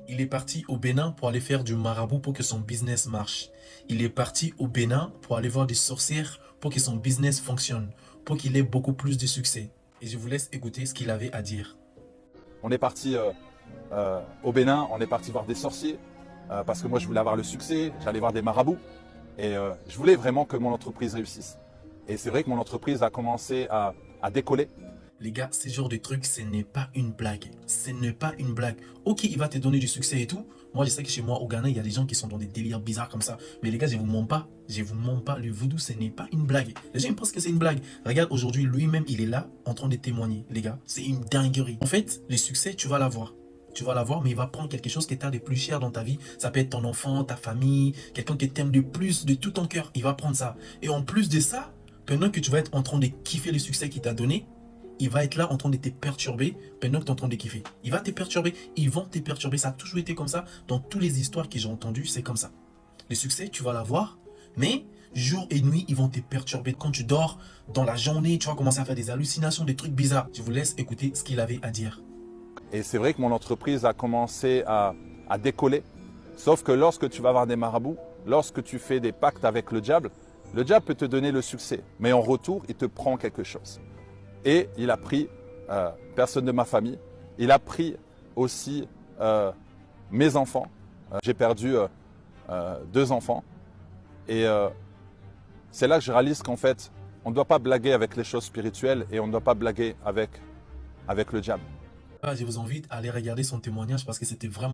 Il est parti au Bénin pour aller faire du marabout pour que son business marche. Il est parti au Bénin pour aller voir des sorcières pour que son business fonctionne, pour qu'il ait beaucoup plus de succès. Et je vous laisse écouter ce qu'il avait à dire. On est parti au Bénin, on est parti voir des sorciers, parce que moi je voulais avoir le succès, j'allais voir des marabouts, et je voulais vraiment que mon entreprise réussisse. Et c'est vrai que mon entreprise a commencé à décoller. Les gars, ce genre de truc, ce n'est pas une blague. Ce n'est pas une blague. Ok, il va te donner du succès et tout. Moi, je sais que chez moi, au Ghana, il y a des gens qui sont dans des délires bizarres comme ça. Mais les gars, je vous mens pas. Je vous mens pas. Le voodoo, ce n'est pas une blague. Les gens ils pensent que c'est une blague. Regarde, aujourd'hui, lui-même, il est là, en train de témoigner. Les gars, c'est une dinguerie. En fait, le succès, tu vas l'avoir. Tu vas l'avoir, mais il va prendre quelque chose qui t'a de plus cher dans ta vie. Ça peut être ton enfant, ta famille, quelqu'un qui t'aime de plus, de tout ton cœur. Il va prendre ça. Et en plus de ça, pendant que tu vas être en train de kiffer le succès qu'il t'a donné, il va être là en train de te perturber pendant que tu es en train de kiffer. Il va te perturber, ils vont te perturber. Ça a toujours été comme ça. Dans toutes les histoires que j'ai entendues, c'est comme ça. Le succès, tu vas l'avoir, mais jour et nuit, ils vont te perturber. Quand tu dors, dans la journée, tu vas commencer à faire des hallucinations, des trucs bizarres. Je vous laisse écouter ce qu'il avait à dire. Et c'est vrai que mon entreprise a commencé à décoller. Sauf que lorsque tu vas voir des marabouts, lorsque tu fais des pactes avec le diable peut te donner le succès. Mais en retour, il te prend quelque chose. Et il a pris personne de ma famille. Il a pris aussi mes enfants. J'ai perdu 2 enfants. Et c'est là que je réalise qu'en fait, on ne doit pas blaguer avec les choses spirituelles et on ne doit pas blaguer avec le diable. Ah, je vous invite à aller regarder son témoignage parce que c'était vraiment